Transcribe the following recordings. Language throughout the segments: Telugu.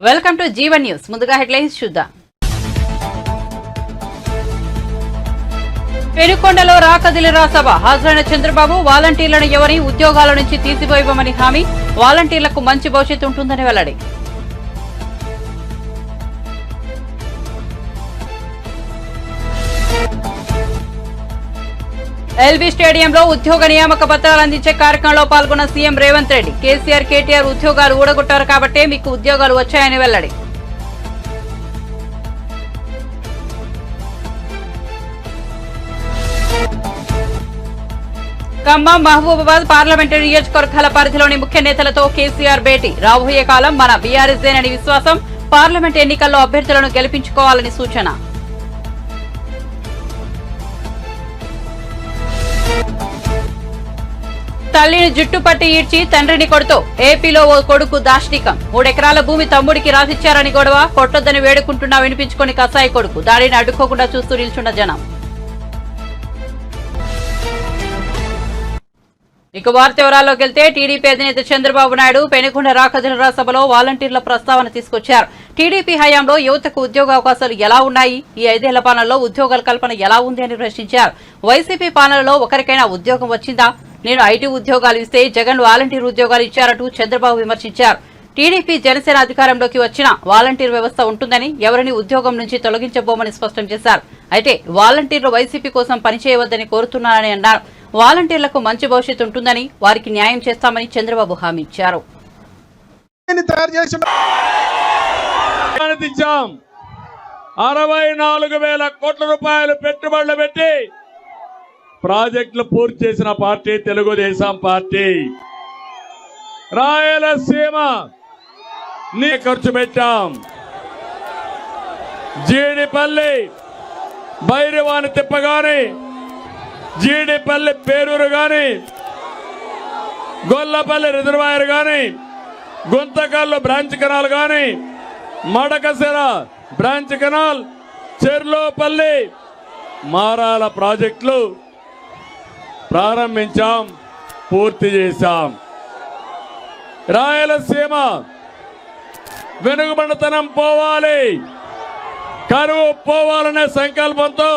Welcome to Jeevan news. ముందుగా హెడ్లైన్స్ చూద్దాం. పెనుకొండలో రాకదిలిరా సభ హాజరైన చంద్రబాబు వాలంటీర్లను ఎవరి ఉద్యోగాల నుంచి తీసివేయమని హామీ, వాలంటీర్లకు మంచి భవిష్యత్తు ఉంటుందని వెల్లడి. ఎల్బీ స్టేడియంలో ఉద్యోగ నియామక పత్రాలు అందించే కార్యక్రమంలో పాల్గొన్న సీఎం రేవంత్ రెడ్డి. కేసీఆర్, కేటీఆర్ ఉద్యోగాలు ఊడగొట్టారు కాబట్టే మీకు ఉద్యోగాలు వచ్చాయని వెల్లడి. ఖమ్మం, మహబూబాబాద్ పార్లమెంటరీ నియోజకవర్గాల పరిధిలోని ముఖ్య నేతలతో కేసీఆర్ భేటీ. రాబోయే కాలం మన బీఆర్ఎస్దేనని విశ్వాసం, పార్లమెంట్ ఎన్నికల్లో అభ్యర్థులను గెలిపించుకోవాలని సూచన. తల్లిని జుట్టుపట్టి ఈడ్చి తండ్రిని కొడుతూ ఏపీలో ఓ కొడుకు దాష్టికం. 3 ఎకరాల భూమి తమ్ముడికి రాసిచ్చారని గొడవ, కొట్టొద్దని వేడుకుంటున్నా వినిపించుకొని కసాయి కొడుకు. దాడిని అడ్డుకోకుండా చూస్తూ నిల్చున్న జనం. ఇక వార్త వివరాల్లోకి వెళ్తే టీడీపీ అధినేత చంద్రబాబు నాయుడు పెనుకొండ రాకదిలిరా సభలో వాలంటీర్ల ప్రస్తావన తీసుకొచ్చారు. టీడీపీ హయాంలో యువతకు ఉద్యోగ అవకాశాలు ఎలా ఉన్నాయి, ఈ 5 ఏళ్ల పాలనలో ఉద్యోగాల కల్పన ఎలా ఉంది అని ప్రశ్నించారు. వైసీపీ పాలనలో ఒకరికైనా ఉద్యోగం వచ్చిందా? నేను ఐటీ ఉద్యోగాలు ఇస్తే జగన్ వాలంటీర్ ఉద్యోగాలు ఇచ్చారంటూ చంద్రబాబు విమర్శించారు. టీడీపీ, జనసేన అధికారంలోకి వచ్చినా వాలంటీర్ వ్యవస్థ ఉంటుందని, ఎవరిని ఉద్యోగం నుంచి తొలగించబోమని స్పష్టం చేశారు. అయితే వాలంటీర్లు వైసీపీ కోసం పనిచేయవద్దని కోరుతున్నారని అన్నారు. వాలంటీర్లకు మంచి భవిష్యత్తు ఉంటుందని, వారికి న్యాయం చేస్తామని చంద్రబాబు హామీ ఇచ్చారు. 64,000 కోట్ల రూపాయలు పెట్టుబడులు పెట్టి ప్రాజెక్టులు పూర్తి చేసిన పార్టీ తెలుగుదేశం పార్టీ. రాయలసీమ ఖర్చు పెట్టాం. జీడిపల్లి భైరవాని తిప్ప గాని, జీడిపల్లి పేరూరు గాని, గొల్లపల్లి రిజర్వాయర్ గాని, గుంతకల్లు బ్రాంచ్ కెనాల్ గాని, మడకసిర బ్రాంచ్ కెనాల్, చెర్లోపల్లి, మారాల ప్రాజెక్టులు ప్రారంభించాం, పూర్తి చేశాం. రాయలసీమ వెనుకబడితనం పోవాలి, కరువు పోవాలనే సంకల్పంతో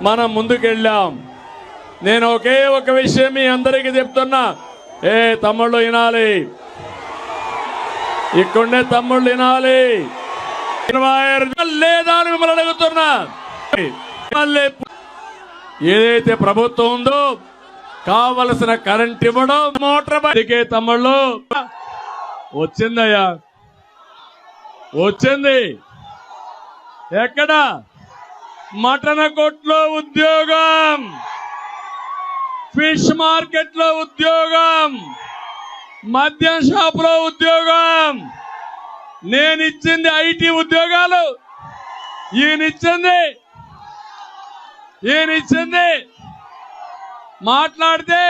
మనం ముందుకెళ్ళాం. నేను ఒకే ఒక విషయం మీ అందరికీ చెప్తున్నా, తమ్ముళ్ళు వినాలి, ఇక్కడే తమ్ముళ్ళు వినాలి. లేదా అని మిమ్మల్ని అడుగుతున్నా. ఏదైతే ప్రభుత్వం ఉందో కావలసిన కరెంట్ ఇవ్వడం, మోటార్ బైకే తమ్ముళ్ళు వచ్చిందయ్యా, వచ్చింది. ఎక్కడ? మటన్ కొట్లో ఉద్యోగం, ఫిష్ మార్కెట్ లో ఉద్యోగం, మద్యం షాప్ లో ఉద్యోగం. నేనిచ్చింది ఐటీ ఉద్యోగాలు, ఈయనిచ్చింది మాట్లాడితే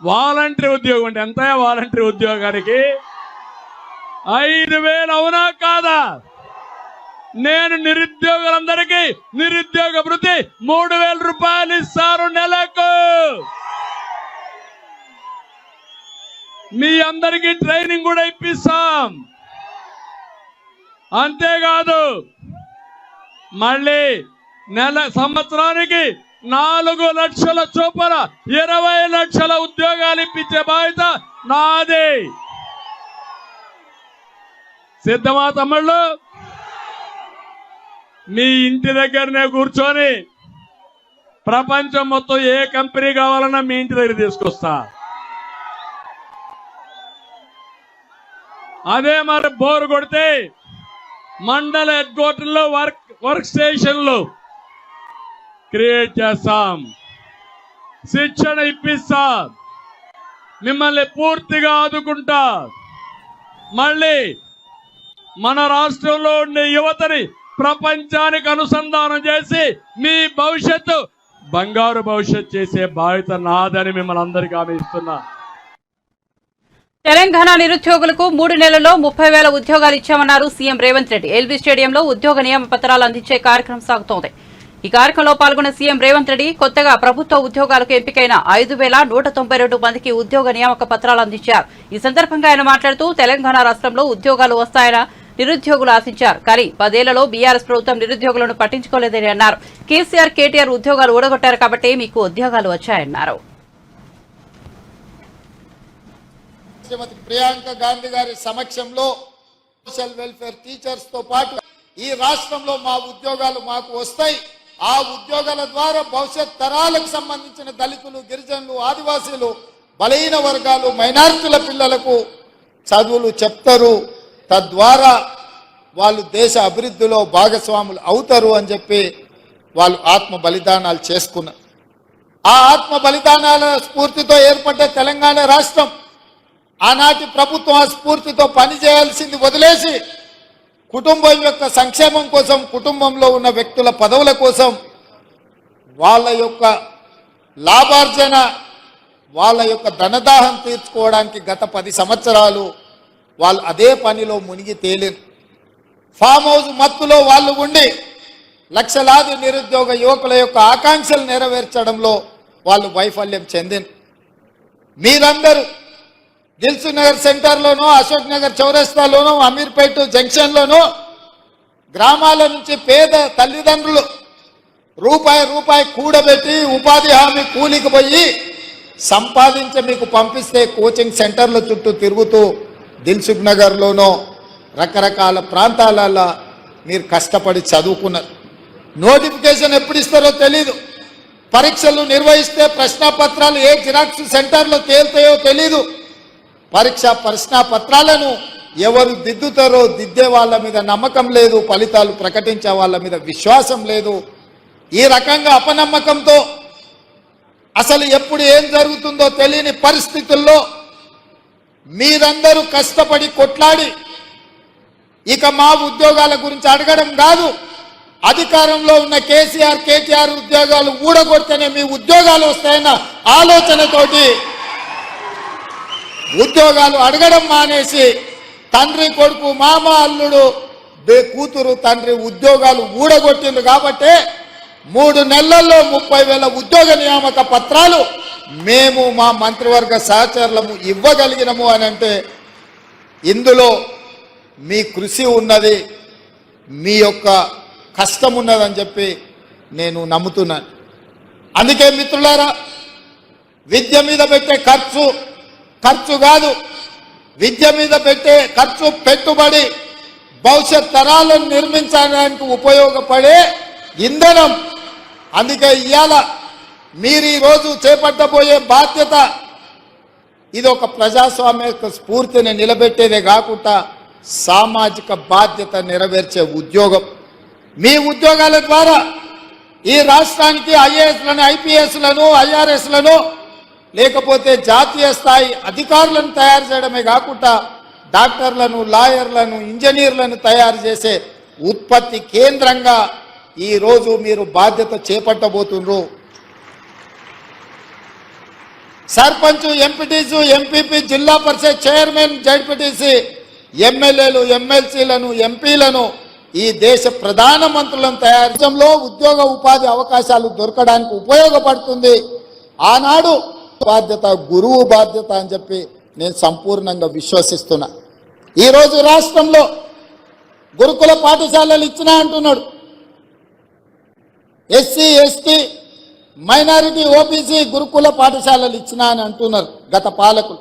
వాలంటరీ ఉద్యోగం. అంటే ఎంత వాలంటరీ ఉద్యోగానికి? 5,000. అవునా కాదా? నేను నిరుద్యోగులందరికీ నిరుద్యోగ భృతి 3,000 రూపాయలు ఇస్తారు నెలకు. మీ అందరికీ ట్రైనింగ్ కూడా ఇప్పిస్తాం. అంతేకాదు మళ్ళీ సంవత్సరానికి 4 లక్షల చొప్పున 20 లక్షల ఉద్యోగాలు ఇప్పించే బాధ్యత నాది. సిద్ధమా తమ్ముళ్ళు? మీ ఇంటి దగ్గరనే కూర్చొని ప్రపంచం మొత్తం ఏ కంపెనీ కావాలన్నా మీ ఇంటి దగ్గర తీసుకొస్తా. అదే మరి బోరు కొడితే మండల హెడ్ క్వార్టర్లో వర్క్ స్టేషన్లు క్రియేట్ చేస్తాం, శిక్షణ ఇప్పిస్తా, మిమ్మల్ని పూర్తిగా ఆదుకుంటా. మళ్ళీ మన రాష్ట్రంలో ఉండే యువతని ప్రపంచానికి అనుసంధానం చేసి మీ భవిష్యత్తు బంగారు భవిష్యత్తు చేసే బాధ్యత నాదని మిమ్మల్ని అందరికీ హామీ ఇస్తున్నా. తెలంగాణ నిరుద్యోగులకు 3 నెలల్లో 30,000 ఉద్యోగాలు ఇచ్చామన్నారు సీఎం రేవంత్ రెడ్డి. ఎల్బీ స్టేడియంలో ఉద్యోగ నియామ పత్రాలు అందించే కార్యక్రమం సాగుతోంది. ఈ కార్యక్రమంలో పాల్గొన్న సీఎం రేవంత్ రెడ్డి కొత్తగా ప్రభుత్వ ఉద్యోగాలకు ఎంపికైన 5,192 మందికి ఉద్యోగ నియామక పత్రాలు అందించారు. ఈ సందర్భంగా ఆయన మాట్లాడుతూ తెలంగాణ రాష్ట్రంలో ఉద్యోగాలు వస్తాయని నిరుద్యోగులు ఆశించారు. కానీ 10 ఏళ్లలో బీఆర్ఎస్ ప్రభుత్వం నిరుద్యోగులను పట్టించుకోలేదని అన్నారు. కేసీఆర్, కేటీఆర్ ఉద్యోగాలు ఊడగొట్టారు కాబట్టి మీకు ఉద్యోగాలు వచ్చాయన్నారు. శ్రీమతి ప్రియాంక గాంధీ గారి సమక్షంలో సోషల్ వెల్ఫేర్ టీచర్స్ తో పాటు ఈ రాష్ట్రంలో మా ఉద్యోగాలు మాకు వస్తాయి. ఆ ఉద్యోగాల ద్వారా భవిష్యత్ తరాలకు సంబంధించిన దళితులు, గిరిజనులు, ఆదివాసీలు, బలహీన వర్గాలు, మైనారిటీల పిల్లలకు చదువులు చెప్తారు. తద్వారా వాళ్ళు దేశ అభివృద్ధిలో భాగస్వాములు అవుతారు అని చెప్పి వాళ్ళు ఆత్మ బలిదానాలు చేసుకున్నారు. ఆ ఆత్మ బలిదానాల స్ఫూర్తితో ఏర్పడ్డ తెలంగాణ రాష్ట్రం ఆనాటి ప్రభుత్వం ఆ స్ఫూర్తితో పనిచేయాల్సింది వదిలేసి కుటుంబం యొక్క సంక్షేమం కోసం, కుటుంబంలో ఉన్న వ్యక్తుల పదవుల కోసం, వాళ్ళ యొక్క లాభార్జన, వాళ్ళ యొక్క ధనదాహం తీర్చుకోవడానికి గత 10 సంవత్సరాలు వాళ్ళు అదే పనిలో మునిగి తేలిరు. ఫామ్ హౌస్ మత్తులో వాళ్ళు ఉండి లక్షలాది నిరుద్యోగ యువకుల యొక్క ఆకాంక్షలు నెరవేర్చడంలో వాళ్ళు వైఫల్యం చెందిన మీరందరూ దిల్సు నగర్ సెంటర్లోనూ, అశోక్ నగర్ చౌరస్తాలోనూ, అమీర్పేట జంక్షన్లోనూ గ్రామాల నుంచి పేద తల్లిదండ్రులు రూపాయి కూడబెట్టి ఉపాధి హామీ కూలికి పోయి సంపాదించి మీకు పంపిస్తే కోచింగ్ సెంటర్ల చుట్టూ తిరుగుతూ దిల్సుఖ్ నగర్లోనూ రకరకాల ప్రాంతాలలో మీరు కష్టపడి చదువుకున్నారు. నోటిఫికేషన్ ఎప్పుడు ఇస్తారో తెలీదు. పరీక్షలు నిర్వహిస్తే ప్రశ్నాపత్రాలు ఏ జిరాక్స్ సెంటర్లో తేలుతాయో తెలీదు. ప్రశ్నాపత్రాలను ఎవరు దిద్దుతారో దిద్దే వాళ్ళ మీద నమ్మకం లేదు, ఫలితాలు ప్రకటించే వాళ్ళ మీద విశ్వాసం లేదు. ఈ రకంగా అపనమ్మకంతో అసలు ఎప్పుడు ఏం జరుగుతుందో తెలియని పరిస్థితుల్లో మీరందరూ కష్టపడి కొట్లాడి ఇక మా ఉద్యోగాల గురించి అడగడం కాదు, అధికారంలో ఉన్న కేసీఆర్, కేటీఆర్ ఉద్యోగాలు ఊడగొడితేనే మీ ఉద్యోగాలు వస్తాయన్న ఆలోచనతోటి ఉద్యోగాలు అడగడం మానేసి తండ్రి కొడుకు, మామ అల్లుడు, కూతురు తండ్రి ఉద్యోగాలు ఊడగొట్టింది. కాబట్టి 3 నెలల్లో 30,000 ఉద్యోగ నియామక పత్రాలు మేము మా మంత్రివర్గ సహచరులము ఇవ్వగలిగినము అని అంటే ఇందులో మీ కృషి ఉన్నది, మీ యొక్క కష్టం ఉన్నదని చెప్పి నేను నమ్ముతున్నాను. అందుకే మిత్రులారా, విద్య మీద పెట్టే ఖర్చు కాదు, విద్య మీద పెట్టే ఖర్చు పెట్టుబడి భవిష్యత్ తరాలను నిర్మించడానికి ఉపయోగపడే ఇంధనం. అందుకే ఇవాళ మీరు ఈరోజు చేపట్టబోయే బాధ్యత ఇది ఒక ప్రజాస్వామ్య స్ఫూర్తిని నిలబెట్టేదే కాకుండా సామాజిక బాధ్యత నెరవేర్చే ఉద్యోగం. మీ ఉద్యోగాల ద్వారా ఈ రాష్ట్రానికి ఐఏఎస్లను, ఐపీఎస్లను, ఐఆర్ఎస్లను లేకపోతే జాతీయ స్థాయి అధికారులను తయారు చేయడమే కాకుండా డాక్టర్లను, లాయర్లను, ఇంజనీర్లను తయారు చేసే ఉత్పత్తి కేంద్రంగా ఈరోజు మీరు బాధ్యత చేపట్టబోతున్నారు. సర్పంచ్, ఎంపీటీసీ, ఎంపీపీ, జిల్లా పరిషత్ చైర్మన్, జడ్పీటీసీ, ఎమ్మెల్యేలు, ఎమ్మెల్సీలను, ఎంపీలను ఈ దేశ ప్రధానమంత్రులను తయారు ఉద్యోగ ఉపాధి అవకాశాలు దొరకడానికి ఉపయోగపడుతుంది. ఆనాడు బాధ్యత గురువు బాధ్యత అని చెప్పి నేను సంపూర్ణంగా విశ్వసిస్తున్నా. ఈరోజు రాష్ట్రంలో గురుకుల పాఠశాలలు ఇచ్చినా అంటున్నాడు. ఎస్సీ, ఎస్టీ, మైనారిటీ, ఓబీసీ గురుకుల పాఠశాలలు ఇచ్చినా అని అంటున్నారు గత పాలకులు.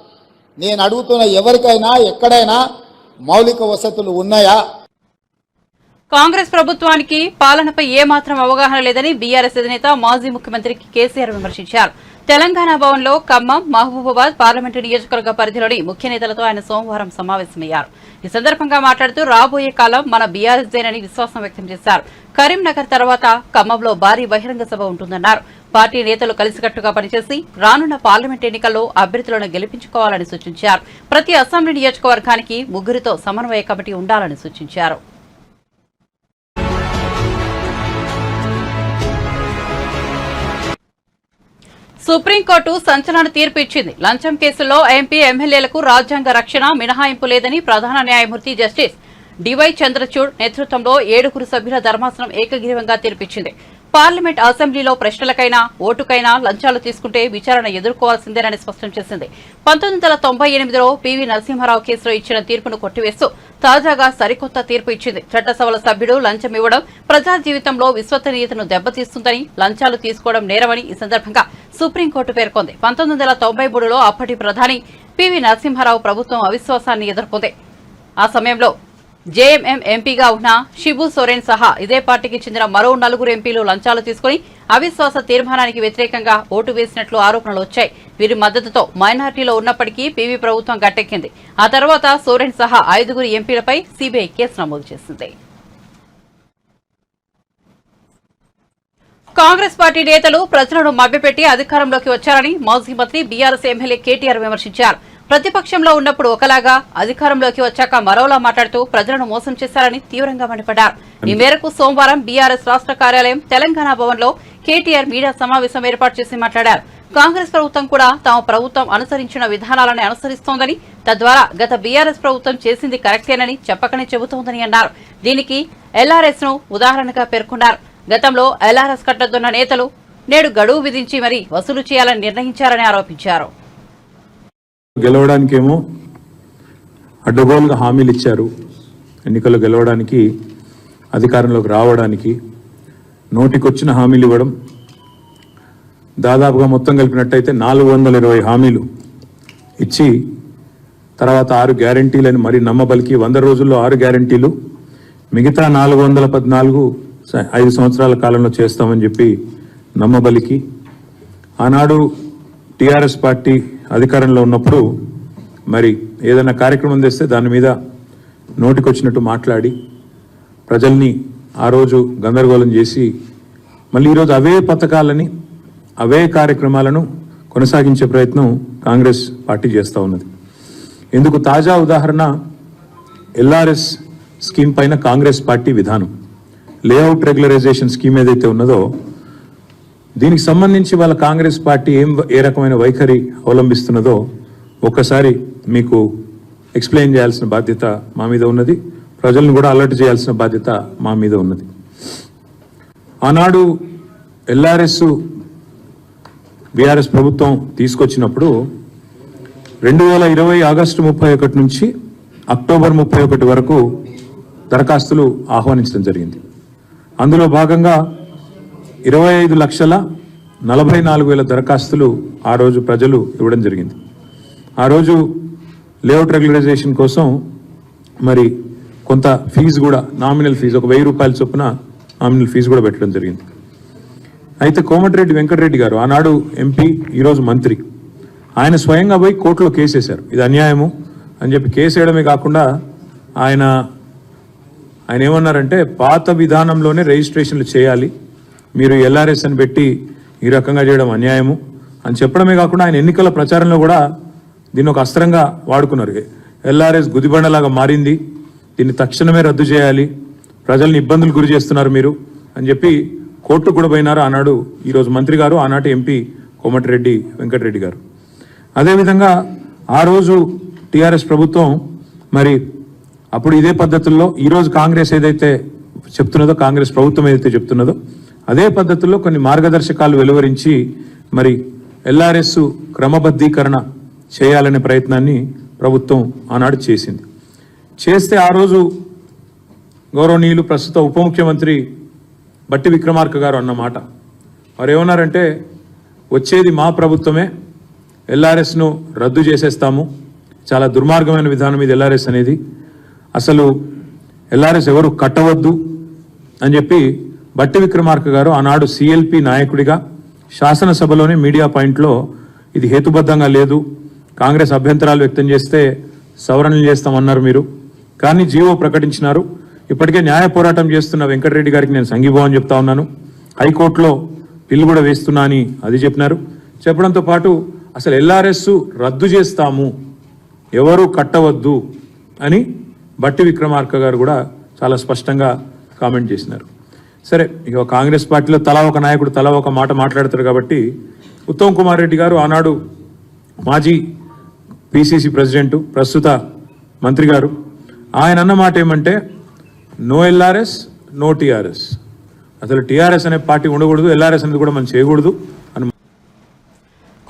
నేను అడుగుతున్న ఎవరికైనా ఎక్కడైనా మౌలిక వసతులు ఉన్నాయా? కాంగ్రెస్ ప్రభుత్వానికి పాలనపై ఏమాత్రం అవగాహన లేదని బీఆర్ఎస్ అధినేత మాజీ ముఖ్యమంత్రి కేసీఆర్ విమర్శించారు. తెలంగాణ భవన్లో ఖమ్మం, మహబూబాబాద్ పార్లమెంటు నియోజకవర్గ పరిధిలోని ముఖ్య నేతలతో ఆయన సోమవారం సమావేశమయ్యారు. ఈ సందర్భంగా మాట్లాడుతూ రాబోయే కాలం మన బీఆర్ఎస్దేనని విశ్వాసం వ్యక్తం చేశారు. కరీంనగర్ తర్వాత ఖమ్మంలో భారీ బహిరంగ సభ ఉంటుందన్నారు. పార్టీ నేతలు కలిసికట్టుగా పనిచేసి రానున్న పార్లమెంట్ ఎన్నికల్లో అభ్యర్థులను గెలిపించుకోవాలని సూచించారు. ప్రతి అసెంబ్లీ నియోజకవర్గానికి 3 సమన్వయ కమిటీ ఉండాలని సూచించారు. సుప్రీంకోర్టు సంచలన తీర్పు ఇచ్చింది. లంచం కేసుల్లో ఎంపీ, ఎమ్మెల్యేలకు రాజ్యాంగ రక్షణ మినహాయింపు లేదని ప్రధాన న్యాయమూర్తి జస్టిస్ డివై చంద్రచూడ్ నేతృత్వంలో 7 సభ్యుల ధర్మాసనం ఏకగ్రీవంగా తీర్పిచ్చింది. పార్లమెంట్ అసెంబ్లీలో ప్రశ్నలకైనా ఓటుకైనా లంచాలు తీసుకుంటే విచారణ ఎదుర్కోవాల్సిందేనని స్పష్టం చేసింది. 1998లో పివి నరసింహారావు కేసులో ఇచ్చిన తీర్పును కొట్టివేస్తూ తాజాగా సరికొత్త తీర్పు ఇచ్చింది. చట్టసభల సభ్యుడు లంచం ఇవ్వడం ప్రజా జీవితంలో విశ్వసనీయతను దెబ్బతీస్తుందని, లంచాలు తీసుకోవడం నేరమని ఈ సందర్భంగా సుప్రీంకోర్టు పేర్కొంది. 1993లో అప్పటి ప్రధాని పివి నరసింహారావు ప్రభుత్వం అవిశ్వాసాన్ని ఎదుర్కొంది. ఆ సమయంలో జేఎంఎం ఎంపీగా ఉన్న షిబు సోరెన్ సహా ఇదే పార్టీకి చెందిన మరో 4 ఎంపీలు లంచాలు తీసుకుని అవిశ్వాస తీర్మానానికి వ్యతిరేకంగా ఓటు వేసినట్లు ఆరోపణలు వచ్చాయి. వీరి మద్దతుతో మైనార్టీలో ఉన్నప్పటికీ పీవీ ప్రభుత్వం గట్టెక్కింది. ఆ తర్వాత సోరెన్ సహా 5 ఎంపీలపై సీబీఐ కేసు నమోదు చేసింది. కాంగ్రెస్ పార్టీ నేతలు ప్రజలను మభ్యపెట్టి అధికారంలోకి వచ్చారని మాజీ మంత్రి బీఆర్ఎస్ ఎమ్మెల్యే కేటీఆర్ విమర్శించారు. ప్రతిపక్షంలో ఉన్నప్పుడు ఒకలాగా, అధికారంలోకి వచ్చాక మరోలా మాట్లాడుతూ ప్రజలను మోసం చేశారని తీవ్రంగా మండిపడ్డారు. ఈ మేరకు సోమవారం బీఆర్ఎస్ రాష్ట్ర కార్యాలయం తెలంగాణ భవన్లో కేటీఆర్ మీడియా సమావేశం ఏర్పాటు చేసి మాట్లాడారు. కాంగ్రెస్ ప్రభుత్వం కూడా తమ ప్రభుత్వం అనుసరించిన విధానాలను అనుసరిస్తోందని, తద్వారా గత బీఆర్ఎస్ ప్రభుత్వం చేసింది కరెక్టేనని చెప్పకనే చెబుతోందని అన్నారు. దీనికి ఎల్ఆర్ఎస్ ను ఉదాహరణగా పేర్కొన్నారు. గతంలో ఎల్ఆర్ఎస్ కట్టొద్దన్న నేతలు నేడు గడువు విధించి మరీ వసూలు చేయాలని నిర్ణయించారని ఆరోపించారు. గెలవడానికేమో అడ్డగోలుగా హామీలు ఇచ్చారు. ఎన్నికల్లో గెలవడానికి, అధికారంలోకి రావడానికి నోటికొచ్చిన హామీలు ఇవ్వడం, దాదాపుగా మొత్తం కలిపినట్టయితే 420 హామీలు ఇచ్చి తర్వాత 6 గ్యారంటీలని మరి నమ్మబలికి 100 రోజుల్లో 6 గ్యారంటీలు, మిగతా 414 5 సంవత్సరాల కాలంలో చేస్తామని చెప్పి నమ్మబలికి, ఆనాడు టీఆర్ఎస్ పార్టీ అధికారంలో ఉన్నప్పుడు మరి ఏదైనా కార్యక్రమం తెస్తే దాని మీద నోటికొచ్చినట్టు మాట్లాడి ప్రజల్ని ఆ రోజు గందరగోళం చేసి మళ్ళీ ఈరోజు అవే పథకాలని, అవే కార్యక్రమాలను కొనసాగించే ప్రయత్నం కాంగ్రెస్ పార్టీ చేస్తూ ఉన్నది. ఇందుకు తాజా ఉదాహరణ ఎల్ఆర్ఎస్ స్కీమ్ పైన కాంగ్రెస్ పార్టీ విధానం. లేఅవుట్ రెగ్యులరైజేషన్ స్కీమ్ ఏదైతే ఉన్నదో దీనికి సంబంధించి వాళ్ళ కాంగ్రెస్ పార్టీ ఏ రకమైన వైఖరి అవలంబిస్తున్నదో ఒక్కసారి మీకు ఎక్స్ప్లెయిన్ చేయాల్సిన బాధ్యత మా మీద ఉన్నది. ప్రజలను కూడా అలర్ట్ చేయాల్సిన బాధ్యత మా మీద ఉన్నది. ఆనాడు ఎల్ఆర్ఎస్ బీఆర్ఎస్ ప్రభుత్వం తీసుకొచ్చినప్పుడు 2020 ఆగస్టు 31 నుంచి అక్టోబర్ 31 వరకు దరఖాస్తులు ఆహ్వానించడం జరిగింది. అందులో భాగంగా 25,44,000 దరఖాస్తులు ఆ రోజు ప్రజలు ఇవ్వడం జరిగింది. ఆ రోజు లేఅవుట్ రెగ్యులరైజేషన్ కోసం మరి కొంత ఫీజు కూడా, నామినల్ ఫీజు, ఒక 1000 రూపాయల చొప్పున నామినల్ ఫీజు కూడా పెట్టడం జరిగింది. అయితే కోమటిరెడ్డి వెంకటరెడ్డి గారు ఆనాడు ఎంపీ, ఈరోజు మంత్రి, ఆయన స్వయంగా పోయి కోర్టులో కేసు వేశారు. ఇది అన్యాయము అని చెప్పి కేసు వేయడమే కాకుండా ఆయన ఏమన్నారంటే పాత విధానంలోనే రిజిస్ట్రేషన్లు చేయాలి, మీరు ఎల్ఆర్ఎస్ అని పెట్టి ఈ రకంగా చేయడం అన్యాయము అని చెప్పడమే కాకుండా ఆయన ఎన్నికల ప్రచారంలో కూడా దీన్ని ఒక అస్త్రంగా వాడుకున్నారు. ఎల్ఆర్ఎస్ గుదిబండలాగా మారింది, దీన్ని తక్షణమే రద్దు చేయాలి, ప్రజల్ని ఇబ్బందులు గురి చేస్తున్నారు మీరు అని చెప్పి కోర్టుకు కూడా పోయినారు ఆనాడు ఈరోజు మంత్రి గారు, ఆనాటి ఎంపీ కోమటిరెడ్డి వెంకటరెడ్డి గారు. అదేవిధంగా ఆ రోజు టీఆర్ఎస్ ప్రభుత్వం మరి అప్పుడు ఇదే పద్ధతుల్లో ఈరోజు కాంగ్రెస్ ఏదైతే చెప్తున్నదో, కాంగ్రెస్ ప్రభుత్వం ఏదైతే చెప్తున్నదో అదే పద్ధతుల్లో కొన్ని మార్గదర్శకాలు వెలువరించి మరి ఎల్ఆర్ఎస్ క్రమబద్ధీకరణ చేయాలనే ప్రయత్నాన్ని ప్రభుత్వం ఆనాడు చేసింది. చేస్తే ఆ రోజు గౌరవనీయులు ప్రస్తుత ఉప ముఖ్యమంత్రి బట్టి విక్రమార్క గారు అన్నమాట, వారు ఏమన్నారంటే వచ్చేది మా ప్రభుత్వమే, ఎల్ఆర్ఎస్ను రద్దు చేసేస్తాము, చాలా దుర్మార్గమైన విధానం ఇది ఎల్ఆర్ఎస్ అనేది, అసలు ఎల్ఆర్ఎస్ ఎవరు కట్టవద్దు అని చెప్పి బట్టి విక్రమార్క గారు ఆనాడు సిఎల్పి నాయకుడిగా శాసనసభలోనే మీడియా పాయింట్లో ఇది హేతుబద్ధంగా లేదు, కాంగ్రెస్ అభ్యంతరాలు వ్యక్తం చేస్తే సవరణలు చేస్తామన్నారు మీరు, కానీ జీవో ప్రకటించినారు. ఇప్పటికే న్యాయ పోరాటం చేస్తున్న వెంకటరెడ్డి గారికి నేను సంఘీభావం చెప్తా ఉన్నాను, హైకోర్టులో బిల్లు కూడా వేస్తున్నా అని అది చెప్పినారు. చెప్పడంతో పాటు అసలు ఎల్ఆర్ఎస్ రద్దు చేస్తాము, ఎవరు కట్టవద్దు అని బట్టి విక్రమార్క గారు కూడా చాలా స్పష్టంగా కామెంట్ చేసినారు. సరే, ఇక కాంగ్రెస్ పార్టీలో తలా ఒక నాయకుడు తలా ఒక మాట మాట్లాడతారు కాబట్టి ఉత్తమ్ కుమార్ రెడ్డి గారు ఆనాడు మాజీ పిసిసి ప్రెసిడెంట్, ప్రస్తుత మంత్రి గారు, ఆయన అన్న మాట ఏమంటే నో ఎల్ఆర్ఎస్ నో టీఆర్ఎస్, అసలు టీఆర్ఎస్ అనే పార్టీ ఉండకూడదు, ఎల్ఆర్ఎస్ అనేది కూడా మనం చేయకూడదు అని.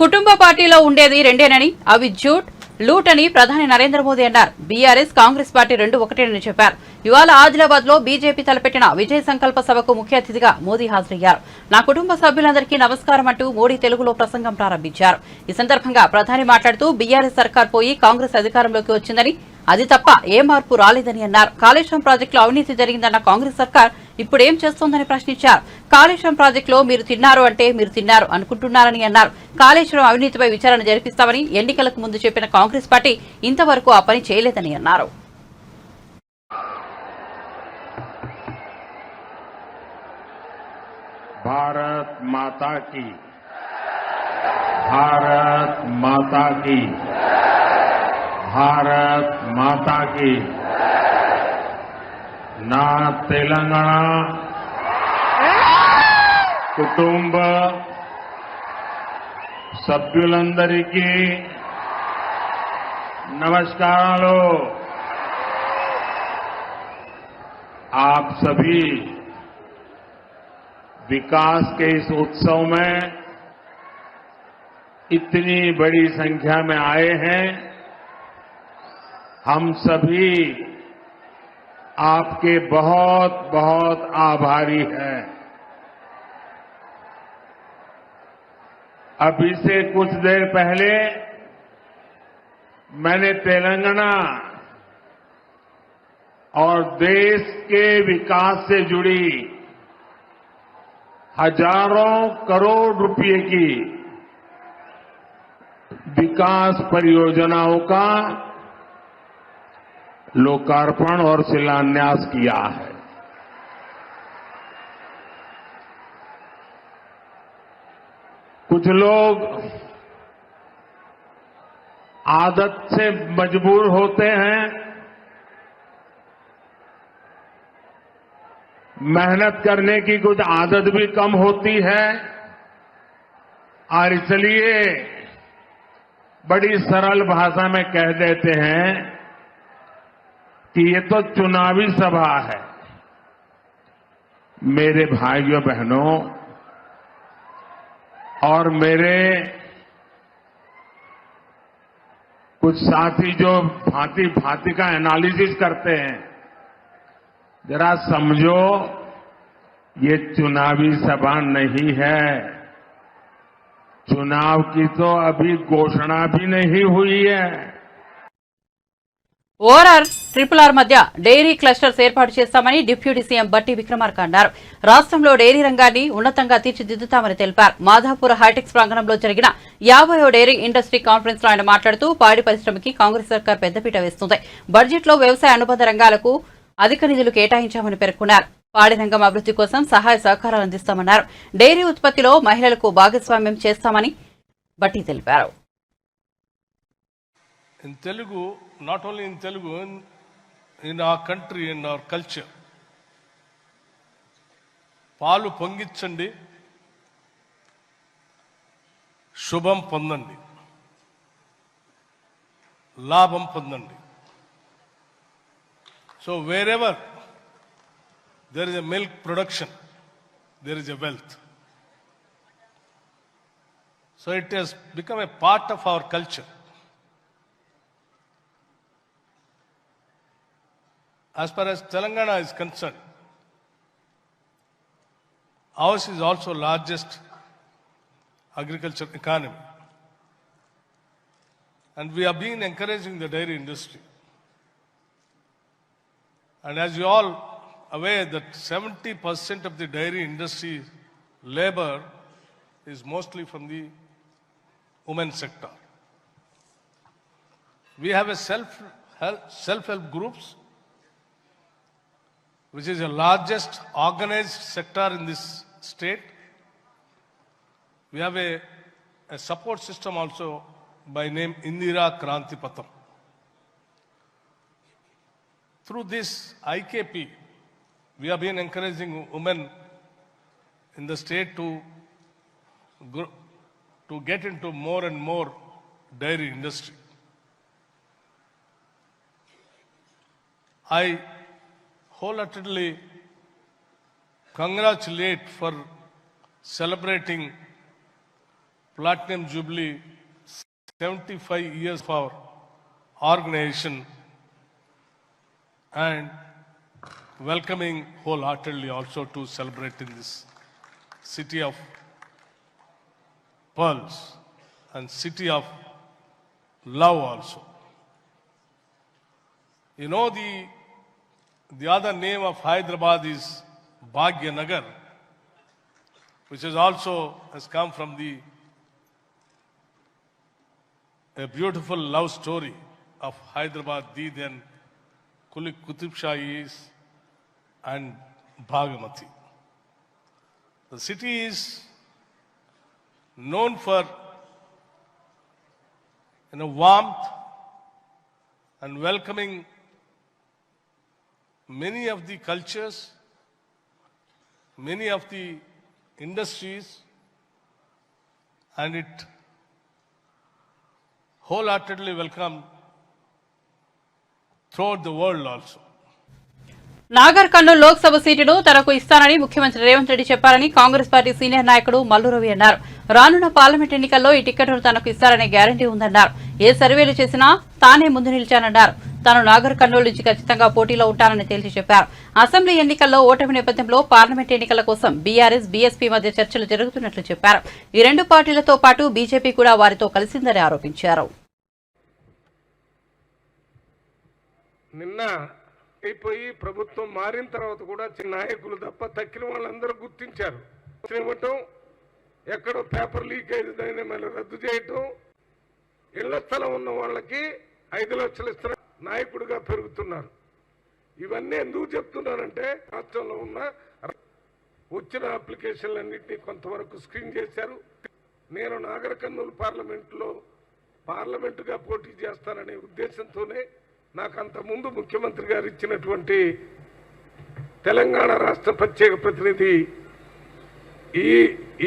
కుటుంబ పార్టీలో ఉండేది రెండేనని, అవి జూట్ లూట్ అని ప్రధాని నరేంద్ర మోదీ అన్నారు. బీఆర్ఎస్ కాంగ్రెస్ పార్టీ రెండు ఒకటేనని చెప్పారు. ఇవాళ ఆదిలాబాద్ లో బీజేపీ తలపెట్టిన విజయ సంకల్ప సభకు ముఖ్య అతిథిగా మోదీ హాజరయ్యారు. నా కుటుంబ సభ్యులందరికీ నమస్కారం అంటూ మోడీ తెలుగులో ప్రసంగం ప్రారంభించారు. ఈ సందర్భంగా ప్రధాని మాట్లాడుతూ బీఆర్ఎస్ సర్కార్ పోయి కాంగ్రెస్ అధికారంలోకి వచ్చిందని, అది తప్ప ఏ మార్పు రాలేదని అన్నారు. కాళేశ్వరం ప్రాజెక్టులో అవినీతి జరిగిందన్న కాంగ్రెస్ సర్కార్ ఇప్పుడేం చేస్తోందని ప్రశ్నించారు. కాళేశ్వరం ప్రాజెక్టులో మీరు తిన్నారు అంటే మీరు తిన్నారు అనుకుంటున్నారని అన్నారు. కాళేశ్వరం అవినీతిపై విచారణ జరిపిస్తామని ఎన్నికలకు ముందు చెప్పిన కాంగ్రెస్ పార్టీ ఇంతవరకు ఆ పని చేయలేదని అన్నారు. भारत माता की, भारत माता की, भारत माता की. నా తెలంగాణ కుటుంబ సభ్యులందరికీ నమస్కారాలు. आप सभी विकास के इस उत्सव में इतनी बड़ी संख्या में आए हैं. हम सभी आपके बहुत बहुत आभारी हैं. अभी से कुछ देर पहले मैंने तेलंगाना और देश के विकास से जुड़ी हजारों करोड़ रुपए की विकास परियोजनाओं का लोकार्पण और शिलान्यास किया है. कुछ लोग आदत से मजबूर होते हैं, मेहनत करने की कुछ आदत भी कम होती है और इसलिए बड़ी सरल भाषा में कह देते हैं कि ये तो चुनावी सभा है. मेरे भाइयों बहनों और मेरे कुछ साथी जो भांति भांति का एनालिसिस करते हैं, जरा समझो ये चुनावी सभा नहीं है. चुनाव की तो अभी घोषणा भी नहीं हुई है. ఓఆర్ఆర్ ట్రిపుల్ ఆర్ మధ్య డైరీ క్లస్టర్స్ ఏర్పాటు చేస్తామని డిప్యూటీ సీఎం బట్టి విక్రమార్క అన్నారు. రాష్ట్రంలో డైరీ రంగాన్ని ఉన్నతంగా తీర్చిదిద్దుతామని తెలిపారు. మాధాపూర్ హైటెక్స్ ప్రాంగణంలో జరిగిన 50వ డైరీ ఇండస్ట్రీ కాన్ఫరెన్స్ లో ఆయన మాట్లాడుతూ పాడి పరిశ్రమకి కాంగ్రెస్ సర్కార్ పెద్దపీట వేస్తుంది. బడ్జెట్ లో వ్యవసాయ అనుబంధ రంగాలకు అధిక నిధులు కేటాయించామని పేర్కొన్నారు. పాడి రంగం అభివృద్ధి కోసం సహాయ సహకారాలు అందిస్తామన్నారు. డైరీ ఉత్పత్తిలో మహిళలకు భాగస్వామ్యం చేస్తామని బట్టి తెలిపారు. In Telugu, not only in Telugu, in our country, in our culture, పాలు పొంగిచ్చండి, శుభం పొందండి, లాభం పొందండి. So wherever there is a milk production, there is a wealth. So it has become a part of our culture. As far as Telangana is concerned, ours is also largest agriculture economy. And we have been encouraging the dairy industry. And as you all aware that 70% of the dairy industry labor is mostly from the women sector. We have a self-help groups, which is the largest organized sector in this state. We have a support system also by name Indira Kranti Patham. Through this IKP, we have been encouraging women in the state to get into more and more dairy industry. I wholeheartedly congratulate for celebrating Platinum Jubilee 75 years of our organization and welcoming wholeheartedly also to celebrate in this city of pearls and city of love also. You know, the other name of Hyderabad is Bhagyanagar, which is also has come from a beautiful love story of Hyderabad, the then Kulik Qutub Shahis and Bhagamati. The city is known for warmth and welcoming many of the cultures, many of the industries, and it wholeheartedly welcomed throughout the world also. Nagar Kurnool Lok Sabha సీటును తనకు ఇస్తానని ముఖ్యమంత్రి రేవంత్ రెడ్డి చెప్పారని కాంగ్రెస్ పార్టీ సీనియర్ నాయకుడు మల్లు రవి అన్నారు. రానున్న పార్లమెంట్ ఎన్నికల్లో ఈ టికెట్ను తనకు ఇస్తారనే గ్యారంటీ ఉందన్నారు. ఏ సర్వేలు చేసినా తానే ముందు నిలిచానన్నారు. తాను నాగర్ కర్నూలు నుంచి ఖచ్చితంగా పోటీలో ఉంటానని తేల్చి చెప్పారు. అసెంబ్లీ ఎన్నికల్లో ఓటమి నేపథ్యంలో పార్లమెంట్ ఎన్నికల కోసం బీఆర్ఎస్ బీఎస్పీ మధ్య చర్చలు జరుగుతున్నట్లు చెప్పారు. ఈ రెండు పార్టీలతో పాటు బీజేపీ కూడా వారితో కలిసిందని ఆరోపించారు. నిన్న అయిపోయి ప్రభుత్వం మారిన తర్వాత కూడా చిన్న నాయకులు తప్ప తక్కిన వాళ్ళందరూ గుర్తించారు. ఇవ్వటం, ఎక్కడో పేపర్ లీక్ అయిందని మళ్ళీ రద్దు చేయటం, ఇళ్ల స్థలం ఉన్న వాళ్ళకి 5 లక్షలు ఇస్తున్న నాయకుడిగా పెరుగుతున్నారు. ఇవన్నీ ఎందుకు చెప్తున్నానంటే రాష్ట్రంలో ఉన్న వచ్చిన అప్లికేషన్లన్నింటినీ కొంతవరకు స్క్రీన్ చేశారు. నేను నాగర్ కర్నూలు పార్లమెంటుగా పోటీ చేస్తాననే ఉద్దేశంతోనే నాకు అంతకుముందు ముఖ్యమంత్రి గారు ఇచ్చినటువంటి తెలంగాణ రాష్ట్ర ప్రత్యేక ప్రతినిధి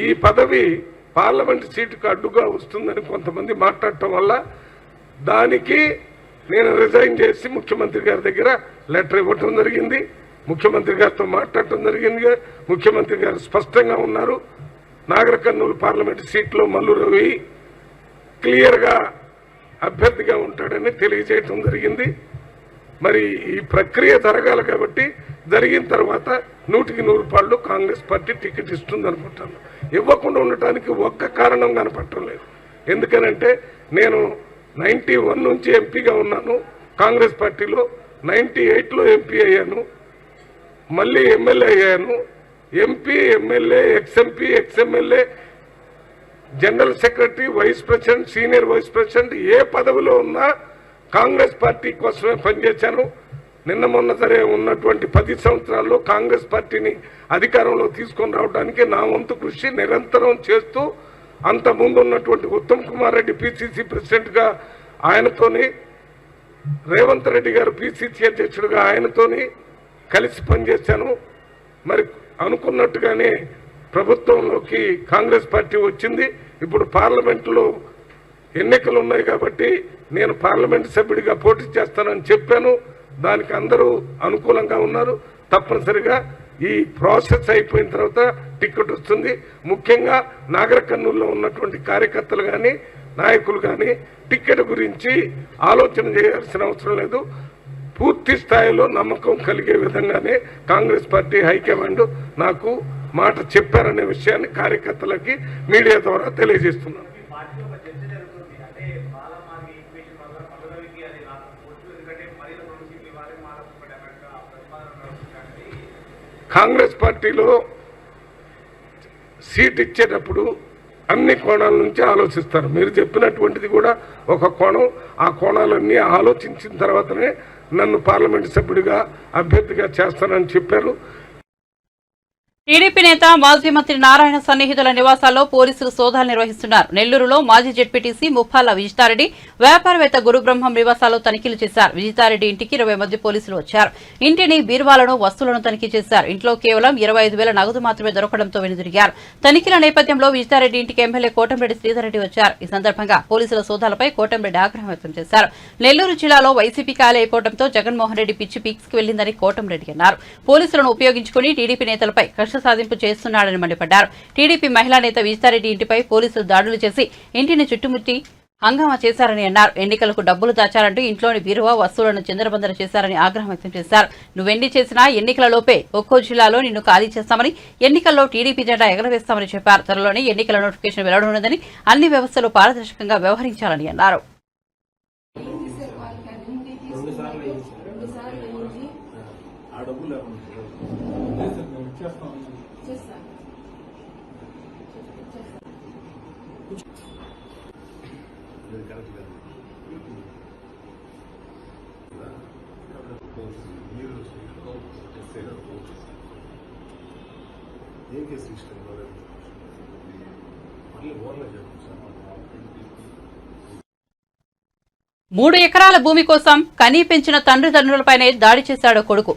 ఈ పదవి పార్లమెంట్ సీటుకు అడ్డుగా వస్తుందని కొంతమంది మాట్లాడటం వల్ల దానికి నేను రిజైన్ చేసి ముఖ్యమంత్రి గారి దగ్గర లెటర్ ఇవ్వటం జరిగింది. ముఖ్యమంత్రి గారితో మాట్లాడటం జరిగింది. ముఖ్యమంత్రి గారు స్పష్టంగా ఉన్నారు, నాగర్ కర్నూలు పార్లమెంట్ సీట్లో మల్లు రవి క్లియర్గా అభ్యర్థిగా ఉంటాడని తెలియజేయటం జరిగింది. మరి ఈ ప్రక్రియ జరగాలి కాబట్టి జరిగిన తర్వాత 100కి 100 రూపాయలు కాంగ్రెస్ పార్టీ టికెట్ ఇస్తుంది అనుకుంటాను. ఇవ్వకుండా ఉండటానికి ఒక్క కారణం కనపడటం లేదు. ఎందుకనంటే నేను 91 నుంచి ఎంపీగా ఉన్నాను కాంగ్రెస్ పార్టీలో, 98లో ఎంపీ అయ్యాను, మళ్ళీ ఎమ్మెల్యే అయ్యాను. MP, MLA, ex MP, ex MLA, general secretary, vice president, senior vice president, ఏ పదవిలో ఉన్నా కాంగ్రెస్ పార్టీ కోసమే పనిచేశాను. నిన్న మొన్న సరే ఉన్నటువంటి 10 సంవత్సరాల్లో కాంగ్రెస్ పార్టీని అధికారంలో తీసుకొని రావడానికి నా వంతు కృషి నిరంతరం చేస్తూ, అంత ముందు ఉన్నటువంటి ఉత్తమ్ కుమార్ రెడ్డి పిసిసి ప్రెసిడెంట్గా ఆయనతోని, రేవంత్ రెడ్డి గారు పిసిసి అధ్యక్షుడిగా ఆయనతోని కలిసి పనిచేశాను. మరి అనుకున్నట్టుగానే ప్రభుత్వంలోకి కాంగ్రెస్ పార్టీ వచ్చింది. ఇప్పుడు పార్లమెంటులో ఎన్నికలు ఉన్నాయి కాబట్టి నేను పార్లమెంట్ సభ్యుడిగా పోటీ చేస్తానని చెప్పాను. దానికి అందరూ అనుకూలంగా ఉన్నారు. తప్పనిసరిగా ఈ ప్రాసెస్ అయిపోయిన తర్వాత టికెట్ వస్తుంది. ముఖ్యంగా నాగర్ కర్నూలులో ఉన్నటువంటి కార్యకర్తలు కానీ నాయకులు కానీ టికెట్ గురించి ఆలోచన చేయాల్సిన అవసరం లేదు. పూర్తి స్థాయిలో నమ్మకం కలిగే విధంగానే కాంగ్రెస్ పార్టీ హైకమాండ్ నాకు మాట చెప్పారనే విషయాన్ని కార్యకర్తలకి మీడియా ద్వారా తెలియజేస్తున్నాను. కాంగ్రెస్ పార్టీలో సీట్ ఇచ్చేటప్పుడు అన్ని కోణాల నుంచి ఆలోచిస్తారు. మీరు చెప్పినటువంటిది కూడా ఒక కోణం. ఆ కోణాలన్నీ ఆలోచించిన తర్వాతనే నన్ను పార్లమెంట్ సభ్యుడిగా అభ్యర్థిగా చేస్తానని చెప్పారు. టీడీపీ నేత మాజీ మంత్రి నారాయణ సన్నిహితుల నివాసాల్లో పోలీసులు సోదాలు నిర్వహిస్తున్నారు. నెల్లూరులో మాజీ జెడ్పీటీసీ ముప్పాల విజితారెడ్డి, వ్యాపారవేత్త గురుబ్రహ్మం నివాసాల్లో తనిఖీలు చేశారు. విజితారెడ్డి ఇంటికి 20 మంది పోలీసులు వచ్చారు. ఇంటిని, బీరువాలను, వస్తువులను తనిఖీ చేశారు. ఇంట్లో కేవలం 25,000 నగదు మాత్రమే దొరకడంతో వెనుదిరిగారు. తనిఖీల నేపథ్యంలో విజితారెడ్డి ఇంటికి ఎమ్మెల్యే కోటంరెడ్డి శ్రీధర్రెడ్డి వచ్చారు. ఈ సందర్భంగా పోలీసుల సోదాలపై కోటంరెడ్డి ఆగ్రహం వ్యక్తం చేశారు. నెల్లూరు జిల్లాలో వైసీపీ ఖాళీ అయిపోవడంతో జగన్మోహన్ రెడ్డి పిచ్చి పీక్స్కి వెళ్లిందని కోటంరెడ్డి అన్నారు. పోలీసులను ఉపయోగించుకుని టీడీపీ నేతలపై కక్ష సాధింపు చేస్తున్నాడని మండిపడ్డారు. టీడీపీ మహిళా నేత విజితారెడ్డి ఇంటిపై పోలీసులు దాడులు చేసి ఇంటిని చుట్టుముట్టి హంగామా చేశారని అన్నారు. ఎన్నికలకు డబ్బులు దాచారంటూ ఇంట్లోని బీరువా వస్తువులను చిందరబందర చేశారని ఆగ్రహం వ్యక్తం చేశారు. నువ్వెన్ని చేసినా ఎన్నికలలోపే ఒక్కో జిల్లాలో నిన్ను ఖాళీ చేస్తామని, ఎన్నికల్లో టీడీపీ జెండా ఎగరవేస్తామని చెప్పారు. త్వరలోనే ఎన్నికల నోటిఫికేషన్ వెల్లడనున్నదని, అన్ని వ్యవస్థలు పారదర్శకంగా వ్యవహరించాలని అన్నారు. మూడు ఎకరాల భూమి కోసం కనీ పెంచిన తండ్రిదండ్రులపైనే దాడి చేశాడు కొడుకు.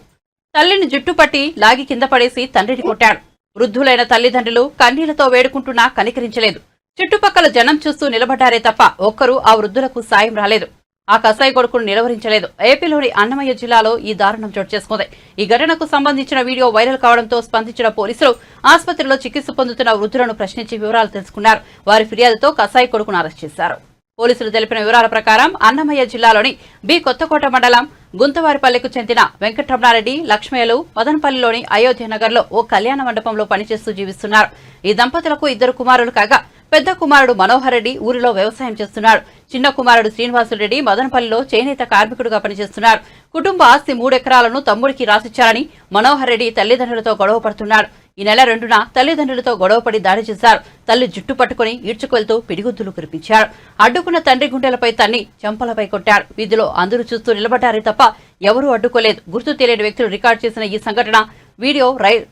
తల్లిని జుట్టుపట్టి లాగి కింద పడేసి తండ్రిని కొట్టాడు. వృద్ధులైన తల్లిదండ్రులు కన్నీళ్లతో వేడుకుంటున్నా కనికరించలేదు. చుట్టుపక్కల జనం చూస్తూ నిలబడ్డారే తప్ప ఒక్కరూ ఆ వృద్ధులకు సాయం రాలేదు. ఆ కసాయి కొడుకును నిలవరించలేదు. ఏపీలోని అన్నమయ్య జిల్లాలో ఈ దారుణం చోటు చేసుకుంది. ఈ ఘటనకు సంబంధించిన వీడియో వైరల్ కావడంతో స్పందించిన పోలీసులు ఆసుపత్రిలో చికిత్స పొందుతున్న వృద్ధులను ప్రశ్నించి వివరాలు తెలుసుకున్నారు. వారి ఫిర్యాదుతో కసాయి కొడుకును అరెస్ట్ చేశారు. పోలీసులు తెలిపిన వివరాల ప్రకారం అన్నమయ్య జిల్లాలోని బి కొత్తకోట మండలం గుంతవారిపల్లెకు చెందిన వెంకటరమణారెడ్డి, లక్ష్మయ్యలు మదనపల్లిలోని అయోధ్య నగర్లో ఓ కళ్యాణ మండపంలో పనిచేస్తూ జీవిస్తున్నారు. ఈ దంపతులకు 2 కుమారులు కాగా పెద్ద కుమారుడు మనోహర్ రెడ్డి ఊరిలో వ్యవసాయం చేస్తున్నాడు. చిన్న కుమారుడు శ్రీనివాసులరెడ్డి మదనపల్లిలో చేనేత కార్మికుడిగా పనిచేస్తున్నాడు. కుటుంబ ఆస్తి 3 ఎకరాలను తమ్ముడికి రాసిచ్చారని మనోహర్ రెడ్డి తల్లిదండ్రులతో గొడవ పడుతున్నాడు. ఈ నెల 2న తల్లిదండ్రులతో గొడవపడి దాడి చేశారు. తల్లి జుట్టు పట్టుకుని ఈడ్చుకెళ్తూ పిడిగుద్దులు కురిపించారు. అడ్డుకున్న తండ్రి గుండెలపై తన్ని చెంపలపై కొట్టాడు. వీధిలో అందరూ చూస్తూ నిలబడ్డారే తప్ప ఎవరూ అడ్డుకోలేదు. గుర్తు తెలియని వ్యక్తులు రికార్డు చేసిన ఈ సంఘటన వీడియో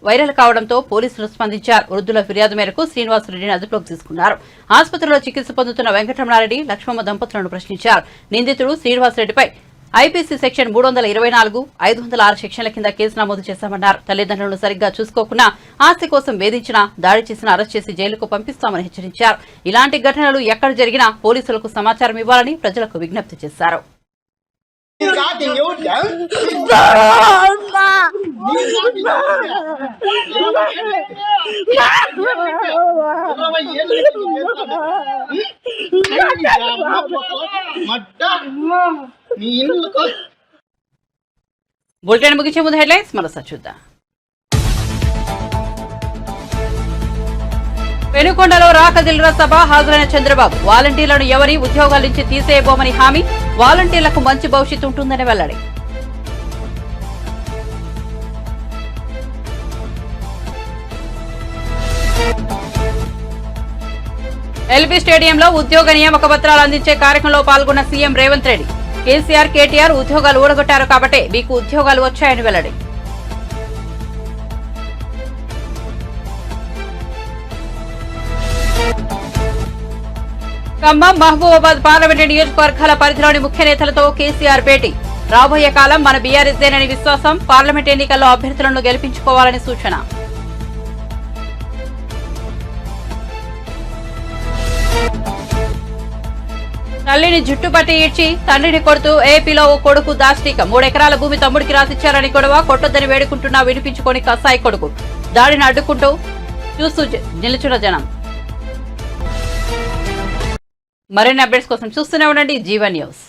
వైరల్ కావడంతో పోలీసులు స్పందించారు. వృద్ధుల ఫిర్యాదు మేరకు శ్రీనివాసరెడ్డిని అదుపులోకి తీసుకున్నారు. ఆసుపత్రిలో చికిత్స పొందుతున్న వెంకటరమణారెడ్డి, లక్ష్మమ్మ దంపతులను ప్రశ్నించారు. నిందితుడు శ్రీనివాసరెడ్డిపై ఐపీసీ సెక్షన్ 324, 506 సెక్షన్ల కింద కేసు నమోదు చేశామన్నారు. తల్లిదండ్రులను సరిగ్గా చూసుకోకుండా ఆస్తి కోసం వేధించినా, దాడి చేసిన అరెస్ట్ చేసి జైలుకు పంపిస్తామని హెచ్చరించారు. ఇలాంటి ఘటనలు ఎక్కడ జరిగినా పోలీసులకు సమాచారం ఇవ్వాలని ప్రజలకు విజ్ఞప్తి చేశారు. బులెటిన్ ముగించే ముందు హెడ్లైన్స్ మరోసారి చూద్దాం. పెనుకొండలో రాకదిల్లుల సభ హాజరైన చంద్రబాబు. వాలంటీర్లను ఎవరి ఉద్యోగాల నుంచి తీసేయబోమని హామీ. వాలంటీర్లకు మంచి భవిష్యత్తు ఉంటుందని వెల్లడి. ఎల్బీ స్టేడియంలో ఉద్యోగ నియామక పత్రాలు అందించే కార్యక్రమంలో పాల్గొన్న సీఎం రేవంత్ రెడ్డి. కేసీఆర్, కేటీఆర్ ఉద్యోగాలు ఊడగొట్టారు కాబట్టే మీకు ఉద్యోగాలు వచ్చాయని వెల్లడి. ఖమ్మం, మహబూబాబాద్ పార్లమెంటు నియోజకవర్గాల పరిధిలోని ముఖ్య నేతలతో కేసీఆర్ భేటీ. రాబోయే కాలం మన బీఆర్ఎస్దేనని విశ్వాసం. పార్లమెంట్ ఎన్నికల్లో అభ్యర్థులను గెలిపించుకోవాలని సూచన. తల్లిని జుట్టుపట్టి ఈడ్చి తండ్రిని కొడుతూ ఏపీలో ఓ కొడుకు దాష్టిక. 3 ఎకరాల భూమి తమ్ముడికి రాసిచ్చారని గొడవ. కొట్టొద్దని వేడుకుంటున్నా వినిపించుకొని కసాయి కొడుకు. దాడిని అడ్డుకుంటూ చూస్తూ నిలుచున్న జనం. మరిన్ని అప్డేట్స్ కోసం చూస్తూనే ఉండండి జీవన్ న్యూస్.